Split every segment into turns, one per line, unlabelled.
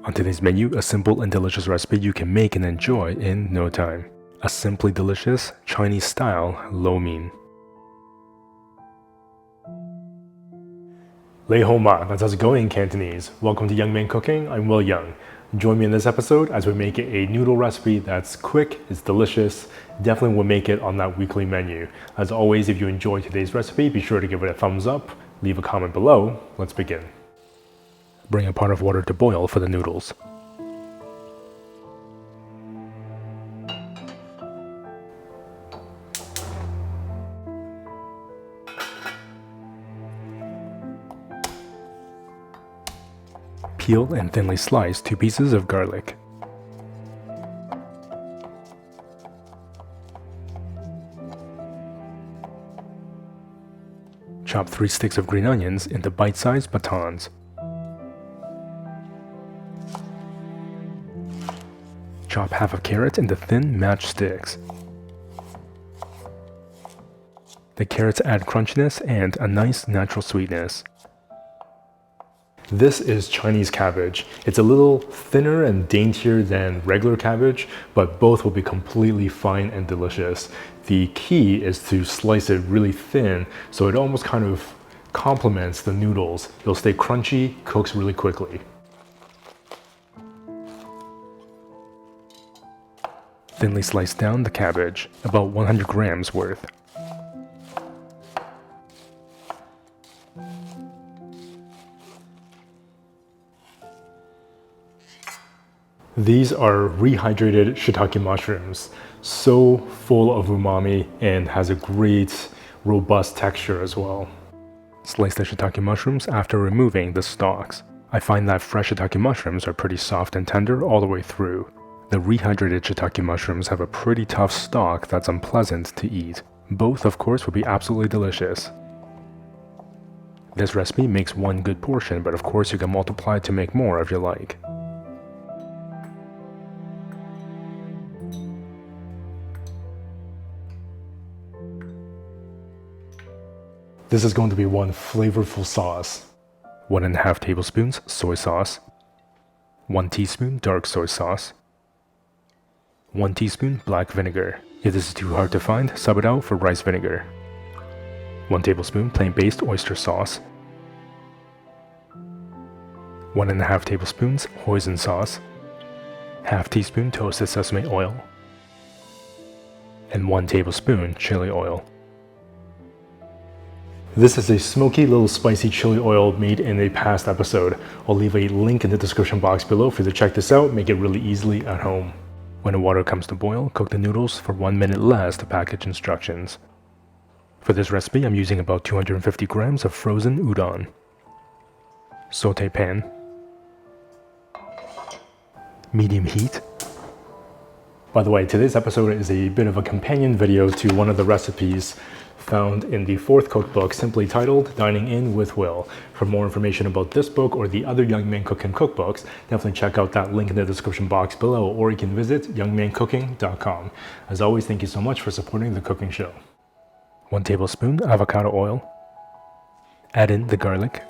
On today's menu, a simple and delicious recipe you can make and enjoy in no time. A simply delicious Chinese-style lo mein. Lei hou ma, that's how's it going in Cantonese. Welcome to Young Man Cooking, I'm Yeung. Join me in this episode as we make a noodle recipe that's quick, it's delicious, definitely will make it on that weekly menu. As always, if you enjoyed today's recipe, be sure to give it a thumbs up, leave a comment below. Let's begin. Bring a pot of water to boil for the noodles. Peel and thinly slice 2 pieces of garlic. Chop 3 sticks of green onions into bite-sized batons. Chop half a carrot into thin matchsticks. The carrots add crunchiness and a nice natural sweetness. This is Chinese cabbage. It's a little thinner and daintier than regular cabbage, but both will be completely fine and delicious. The key is to slice it really thin so it almost kind of complements the noodles. It'll stay crunchy, cooks really quickly. Thinly slice down the cabbage, about 100 grams worth. These are rehydrated shiitake mushrooms, so full of umami and has a great, robust texture as well. Slice the shiitake mushrooms after removing the stalks. I find that fresh shiitake mushrooms are pretty soft and tender all the way through. The rehydrated shiitake mushrooms have a pretty tough stalk that's unpleasant to eat. Both, of course, would be absolutely delicious. This recipe makes one good portion, but of course you can multiply to make more if you like. This is going to be one flavorful sauce. 1.5 tablespoons soy sauce. 1 teaspoon dark soy sauce. 1 teaspoon black vinegar. If this is too hard to find, sub it out for rice vinegar. 1 tablespoon plantbased oyster sauce. 1.5 tablespoons hoisin sauce. Half teaspoon toasted sesame oil. And 1 tablespoon chili oil. This is a smoky little spicy chili oil made in a past episode. I'll leave a link in the description box below for you to check this out, make it really easily at home. When the water comes to boil, cook the noodles for 1 minute less to package instructions. For this recipe, I'm using about 250 grams of frozen udon. Saute pan. Medium heat. By the way, today's episode is a bit of a companion video to one of the recipes found in the 4th cookbook, simply titled Dining In with Will. For more information about this book or the other Young Man Cooking cookbooks, definitely check out that link in the description box below, or you can visit youngmancooking.com. As always, thank you so much for supporting the cooking show. 1 tablespoon avocado oil. Add in the garlic,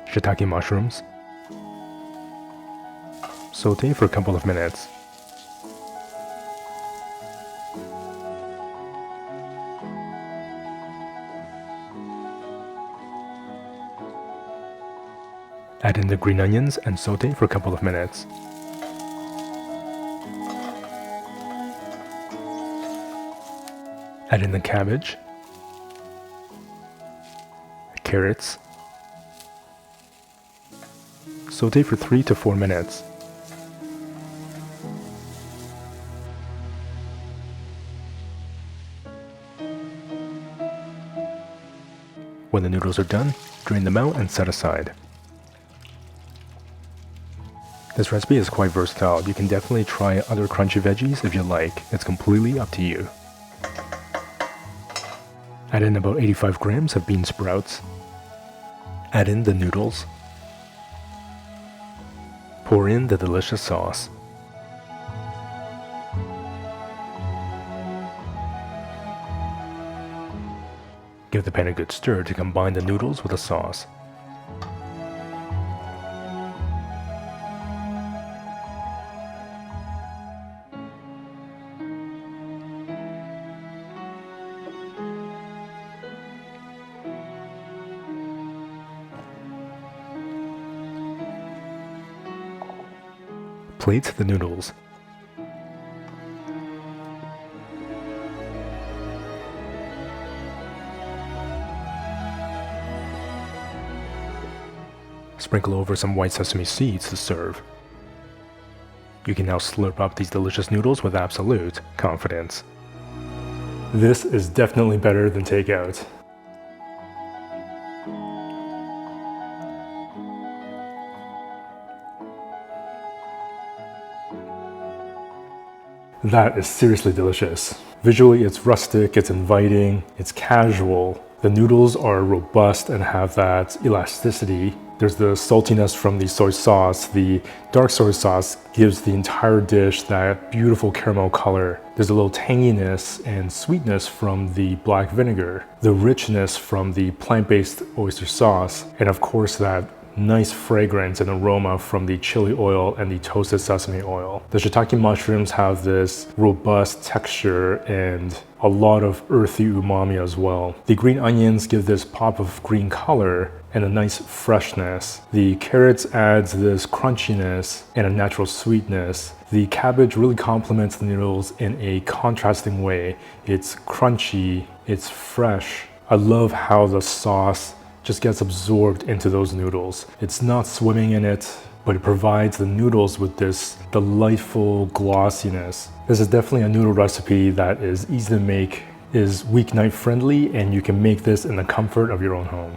shiitake mushrooms. Saute for a couple of minutes. Add in the green onions and saute for a couple of minutes. Add in the cabbage, carrots. Saute for 3 to 4 minutes. When the noodles are done, drain them out and set aside. This recipe is quite versatile. You can definitely try other crunchy veggies if you like. It's completely up to you. Add in about 85 grams of bean sprouts. Add in the noodles. Pour in the delicious sauce. Give the pan a good stir to combine the noodles with the sauce. Plate the noodles. Sprinkle over some white sesame seeds to serve. You can now slurp up these delicious noodles with absolute confidence. This is definitely better than takeout. That is seriously delicious. Visually, it's rustic, it's inviting, it's casual. The noodles are robust and have that elasticity. There's the saltiness from the soy sauce. The dark soy sauce gives the entire dish that beautiful caramel color. There's a little tanginess and sweetness from the black vinegar, the richness from the plant-based oyster sauce, and of course that nice fragrance and aroma from the chili oil and the toasted sesame oil. The shiitake mushrooms have this robust texture and a lot of earthy umami as well. The green onions give this pop of green color and a nice freshness. The carrots adds this crunchiness and a natural sweetness. The cabbage really complements the noodles in a contrasting way. It's crunchy, it's fresh. I love how the sauce just gets absorbed into those noodles. It's not swimming in it, but it provides the noodles with this delightful glossiness. This is definitely a noodle recipe that is easy to make, is weeknight friendly, and you can make this in the comfort of your own home.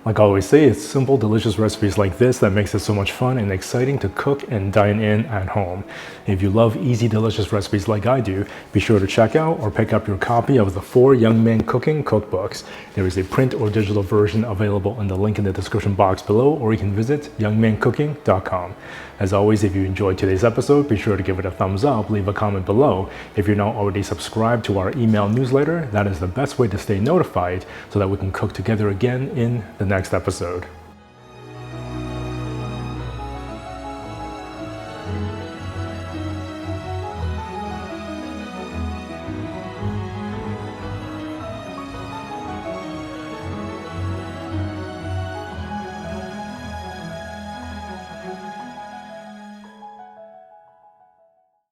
Like I always say, it's simple, delicious recipes like this that makes it so much fun and exciting to cook and dine in at home. If you love easy, delicious recipes like I do, be sure to check out or pick up your copy of the 4 Young Men Cooking Cookbooks. There is a print or digital version available in the link in the description box below, or you can visit youngmencooking.com. As always, if you enjoyed today's episode, be sure to give it a thumbs up, leave a comment below. If you're not already subscribed to our email newsletter, that is the best way to stay notified so that we can cook together again in the next episode.